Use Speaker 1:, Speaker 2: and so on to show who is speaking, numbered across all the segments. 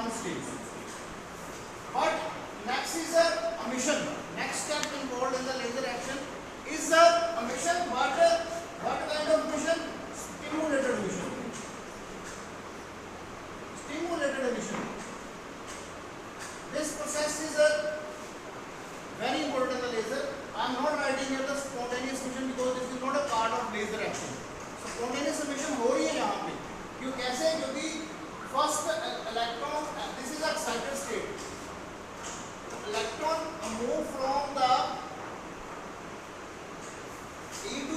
Speaker 1: one stage. But next is the emission. Next step involved in the laser action is the emission. What kind of emission? Stimulated emission. Stimulated emission. This process is very important in the laser. I am not writing here the spontaneous emission because this is not a part of laser action. Spontaneous emission हो रही है यहाँ पे. क्यों कैसे? क्योंकि first electron, this is excited state. Electron move from the E2,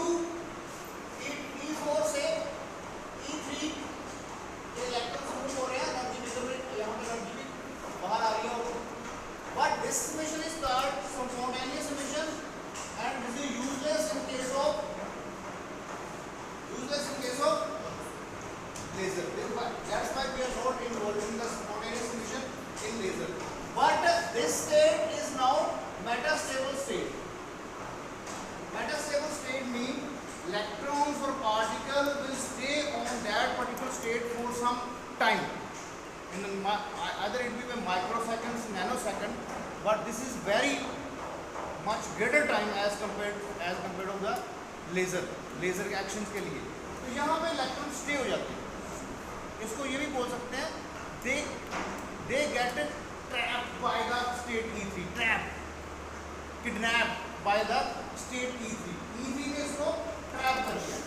Speaker 1: E4 से E3 ये इलेक्ट्रॉन्स मूव हो रहे हैं. एनर्जी डिलीवरी यहाँ पे एनर्जी भी बाहर आ रही है. But this emission is called spontaneous emission and this is useless in case of laser. That's why we are not involved in the spontaneous emission in laser. But this state is now metastable state. Metastable state means electrons or particle will stay on that particular state for some time. Either it will be microseconds, nanosecond, but this is very much greater time as compared to the laser actions के लिए. तो यहाँ पे electron stay हो जाते हैं. इसको ये भी बोल सकते हैं they get trapped by the state E3. Kidnapped by the state E3. E3 ने इसको ट्रैप कर दिया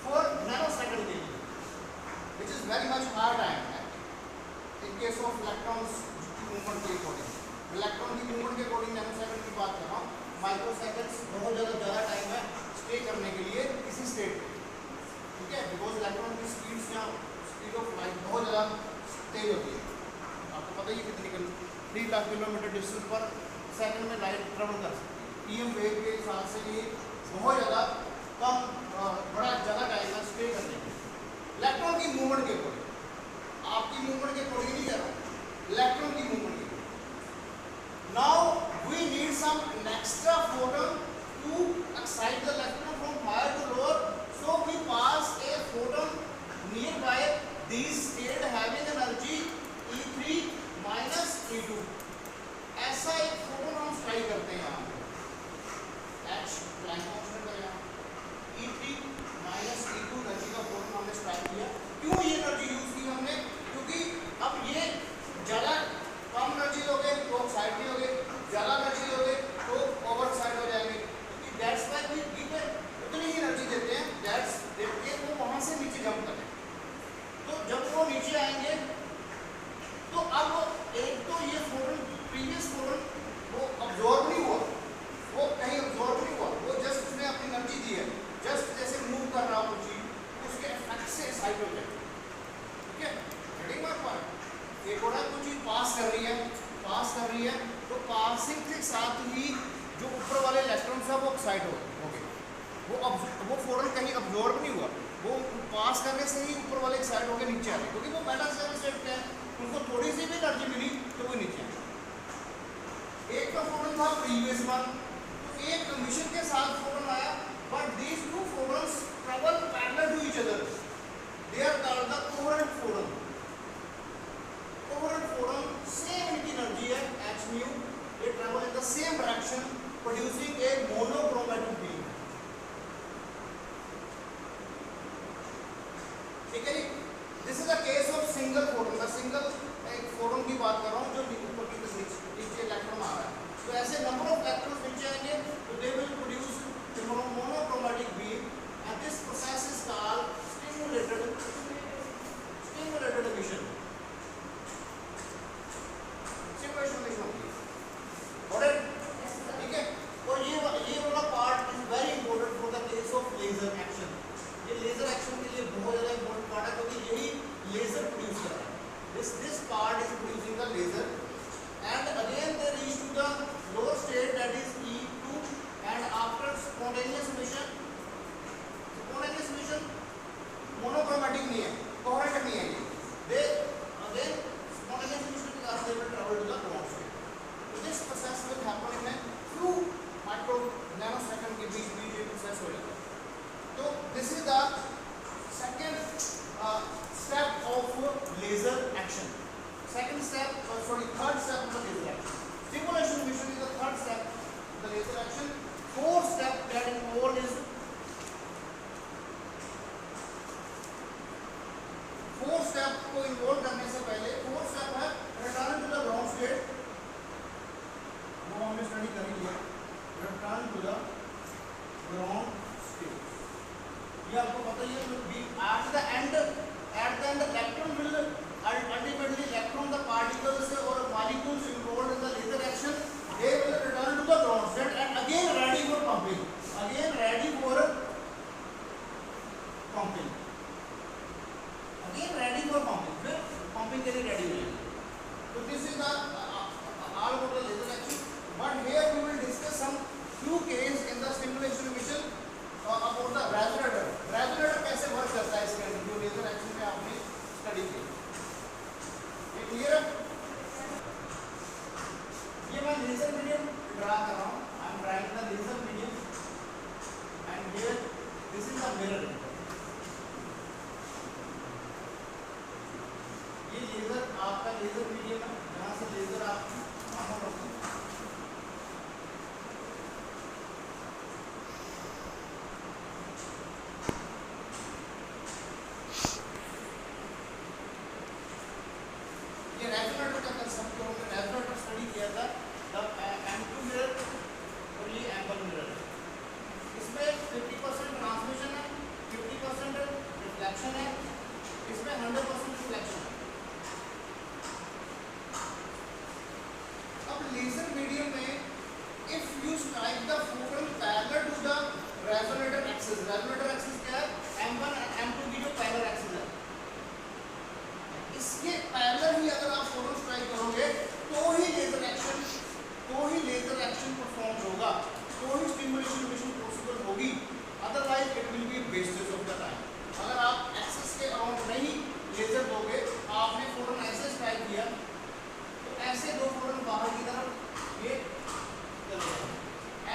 Speaker 1: for nanosecond के लिए, which is very much hard time in case of electrons movement के अकॉर्डिंग. इलेक्ट्रॉन की मूवमेंट के अकॉर्डिंग नैनोसेकंड की बात कर रहा हूँ. माइक्रोसेकंड्स बहुत ज़्यादा टाइम है स्टे करने के लिए किसी स्टेट में. ठीक है, बिकॉज इलेक्ट्रॉन की स्पीड ऑफ लाइट बहुत ज़्यादा तेज होती है. आपको पता ही है कितनी 3 लाख किलोमीटर डिस्टेंस पर सेकंड में लाइट ट्रेवल कर सकती है. EM वेव के हिसाब से ये बहुत ज़्यादा बड़ा ज़्यादा टाइम है स्टे करने के लिए. इलेक्ट्रॉन की मूवमेंट के अकॉर्डिंग, आपकी मूवमेंट के अकॉर्डिंग नहीं कर रहा हूँ, इलेक्ट्रॉन की मूवमेंट के. Now we need some extra photon to excite the electron from higher to lower. So we pass a photon nearby these state having energy E3 minus E2. ऐसा एक photon हम strike करते हैं यहाँ पे. H Planck constant का यहाँ E3 minus E2 energy का फोटोन हमने स्ट्राइक किया. क्यों ये एनर्जी यूज की हमने? क्योंकि अब ये ज़्यादा कम एनर्जी लोगे तो ऑक्साइड नहीं होगे, ज़्यादा एनर्जी लोगे तो ओवर ऑक्साइड हो जाएंगे. क्योंकि दैट्स वाई वी गिव उतनी ही एनर्जी देते हैं दैट्स देके वो वहाँ से नीचे जंप करें. तो जब वो नीचे आएंगे तो अब एक तो ये फोटोन प्रीवियस फोटोन वो अब्जॉर्ब नहीं हुआ, वो कहीं अब्जॉर्ब नहीं हुआ, वो जस्ट उसने अपनी एनर्जी दी है. जस्ट जैसे मूव कर रहा हो चीज उसके इफेक्ट से एक्साइट हो जाए. ठीक है, हेडिंग मार्क पर एक और कोई चीज पास कर रही है तो पासिंग के साथ ही जो ऊपर वाले इलेक्ट्रॉन्स है वो एक्साइट हो गए. वो फोटोन कहीं अब्जॉर्ब नहीं हुआ, वो पास करने से ही ऊपर वाले एक्साइट होकर नीचे आ गए. क्योंकि वो मेटास्टेबल स्टेट पे है, उनको थोड़ी सी भी एनर्जी मिली तो वो नीचे आ गए. एक का फोटोन था प्रीवियस वन, तो एक मिशन के साथ फोटोन आया. But these two photons travel parallel to each other. They are called the coherent photon. Coherent photon same इनकी एनर्जी है h mu. They travel in the same direction producing a monochromatic beam. ठीक है जी. This is a case of single photon. मैं single एक photon की बात कर रहा हूँ जो ऊपर की नीचे इलेक्ट्रॉन आ रहा है. तो ऐसे नंबर ऑफ इलेक्ट्रॉन्स नीचे आएंगे तो they will produce monochromatic beam and this process is called stimulated emission. ठीक है. और ये वाला part is very important for the case of laser action. ये लेजर एक्शन के लिए बहुत ज़्यादा इंपॉर्टेंट पार्ट है क्योंकि यही लेजर प्रोड्यूस कर रहा है. This part is producing the laser. third step of the laser action. Stimulation emission is the third step of the laser action. Fourth step that involved is fourth step को involve करने से पहले fourth step है return to the ground state, वो हमने study कर लिया। Return to the ground state, ये आपको पता ही है। At the end electron will ultimately electron the particles or molecules involved in the laser action, they will return to the ground state and again ready for pumping, फिर pumping के लिए ready हो जाएंगे। तो this is the all about the laser action, but here we will discuss some few cases in the stimulation emission about the resonator। resonator कैसे work करता है इसके अंदर, जो laser action में आपने स्टडी की। क्लियर? ये मैं लेजर मीडियम ड्रा कर रहा हूँ। I am drawing the laser medium and here this is the mirror. ये लेजर आपका लेजर मीडियम है, यहाँ से लेजर आप आंखों पर रखते हैं। रेजोनेटर का कंसेप्ट को हमने रेजोनेटर स्टडी किया था, तब M2 मिरर और ये एम्पल मिरर है। इसमें 50% ट्रांसमिशन है, 50% रिफ्लेक्शन है, इसमें 100% रिफ्लेक्शन है। अब लेजर मीडियम में if you strike the photon parallel to the resonator axis क्या है? M1 M2 की जो पैरेलल एक्सिस है, इसके पैरेलल ही अगर आप फोटो स्ट्राइक करोगे तो ही लेजर एक्शन परफॉर्म होगा, तो ही स्टिमुलेशन मिशन पॉसिबल होगी, otherwise it will be wastage of the time. अगर आप एक्सिस के अराउंड नहीं लेजर दोगे, आपने फोटो ऐसे स्ट्राइक किया तो ऐसे दो फोटो बाहर की तरफ ये चले जाएंगे।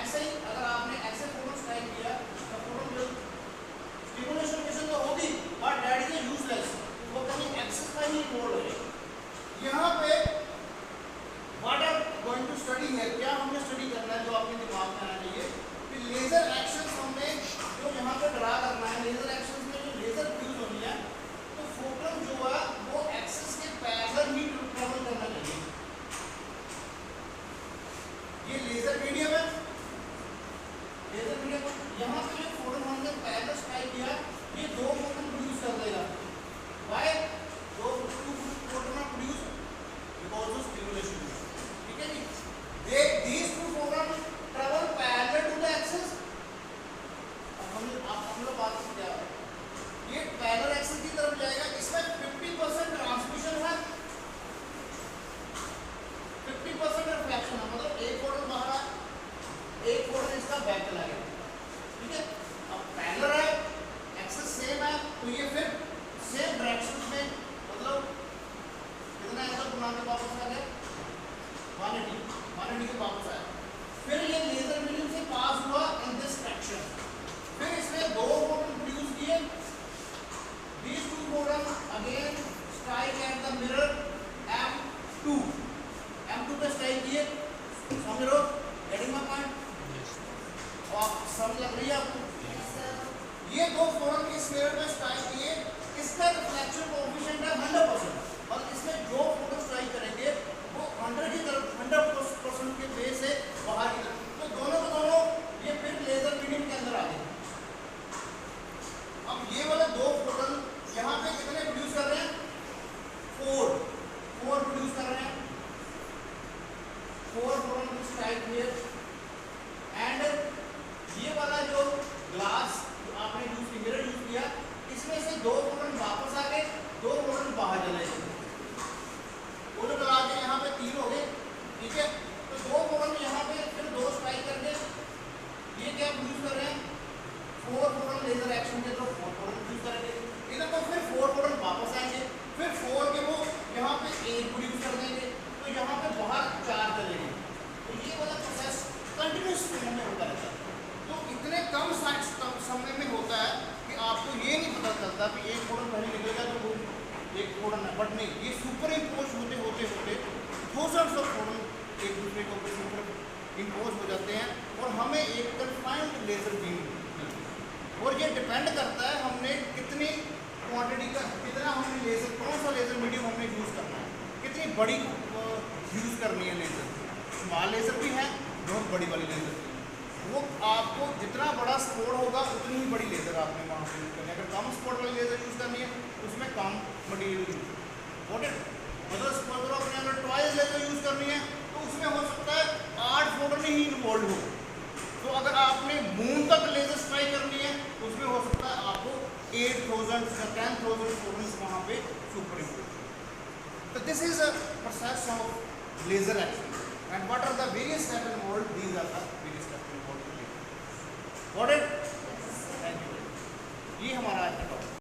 Speaker 1: ऐसे ही अगर आपने ऐसे फोटो स्ट्राइक किया तो फोटो स्टिमुलेशन मिशन तो होगी बट दैट इज यूजलेस, वो कहीं एक्सेस का ही मोड है। यहाँ पे what are going to study है, क्या हमने स्टडी करना है, जो आपके दिमाग में आना चाहिए कि लेजर एक्शंस हमने जो यहाँ पे ड्रा करना है, लेजर एक्शंस में जो लेजर फ्यूज होनी है, तो फोटन जो है वो एक्सेस के पैरेलल ही ट्रैवल करना चाहिए। ये लेजर मीडियम है, यहाँ पे जो फोटन हमने पैरेलल स्ट्राइक किया, ये दो फोटन प्रोड्यूस कर देगा। Why? Two photon are produced because of stimulation. ठीक है जी? These two photons travel parallel to the axis. अब हम लोग बात करते हैं, ये parallel axis की तरफ जाएगा, इसमें 50% ट्रांसमिशन है, 50% रिफ्लेक्शन है, मतलब एक फोटन बाहर है, एक फोटन इसका बैक चला गया। ठीक है? अब पैरेलल है, एक्सिस सेम है, तो ये फिर सेम डायरेक्शन में, मतलब कितना एंगल बना के वापस आ गया 180 के वापस आया। फिर ये लेजर मीडियम से पास हुआ इन दिस डायरेक्शन, फिर इसने दो फोटन प्रोड्यूस किए, these two photons again strike at the mirror M2 पे स्ट्राइक किए। समझ लो, गेटिंग माय पॉइंट? और समझ लग रही है आपको? ये दो फोटन इस मिरर में स्ट्राइक किए, इसका रिफ्लेक्शन कोएफिशिएंट है 100%, और इसमें जो फोटो स्ट्राइक करेंगे वो 100% के बेस से बाहर की तरफ, तो दोनों ये फिर लेजर मीडियम के अंदर आ गए। अब ये वाले दो फोटन यहाँ पे कितने प्रोड्यूस कर रहे हैं? 4 प्रोड्यूस कर रहे हैं, 4 फोटन स्ट्राइक हियर, एंड ये वाला जो ग्लास आपने मिरर यूज किया, इसमें से दो फोटन वापस आ गए, दो फोटन बाहर चले गए, कुल मिला के यहाँ पे 3 हो गए। ठीक है? तो दो फोटन यहाँ पे फिर दो स्ट्राइक करके ये क्या प्रोड्यूस कर रहे हैं? 4 फोटन लेजर एक्शन के थ्रू 4 फोटन प्रोड्यूस करेंगे, इधर तो फिर 4 फोटन वापस आएंगे, फिर 4 के वो यहाँ पे 1 प्रोड्यूस कर देंगे, तो यहाँ पे बाहर 4 चलेंगे। तो ये वाला प्रोसेस कंटिन्यूस फ्लो में होता रहता है। तो इतने कम समय में होता है कि आपको ये नहीं पता चलता कि एक फोटन पहले निकलेगा तो वो एक फोटन है, बट नहीं, ये सुपर इम्पोज होते ये डिपेंड करता है हमने कितनी क्वांटिटी का, कितना हमने लेज़र, कौन सा लेज़र मीडियम हमने यूज़ करना है, कितनी बड़ी यूज़ करनी है लेज़र। स्मॉल लेज़र भी है, बहुत बड़ी वाली लेज़र भी है। वो आपको जितना बड़ा स्पोर्ट होगा उतनी ही बड़ी लेज़र आपने वहाँ पर यूज़ करनी है। अगर कम स्पोर्ट वाली लेज़र यूज़ करनी है उसमें कम मटीरियल यूज़ करना है। मतलब सपोज करो अपने अगर ट्वाइस लेज़र यूज़ करनी है तो उसमें हो सकता है 8 फोटोन ही इन्वॉल्व हो। तो अगर आपने मून तक लेज़र स्ट्राइक करनी है तो उसमें हो सकता है आपको 8000 या 10,000 फोटोन्स वहाँ पे सुपर इम्पोर्ट। तो this is a process of laser action and what are the various step involve, these are the various step involve. Got it? Thank you. ये हमारा आज का टॉपिक।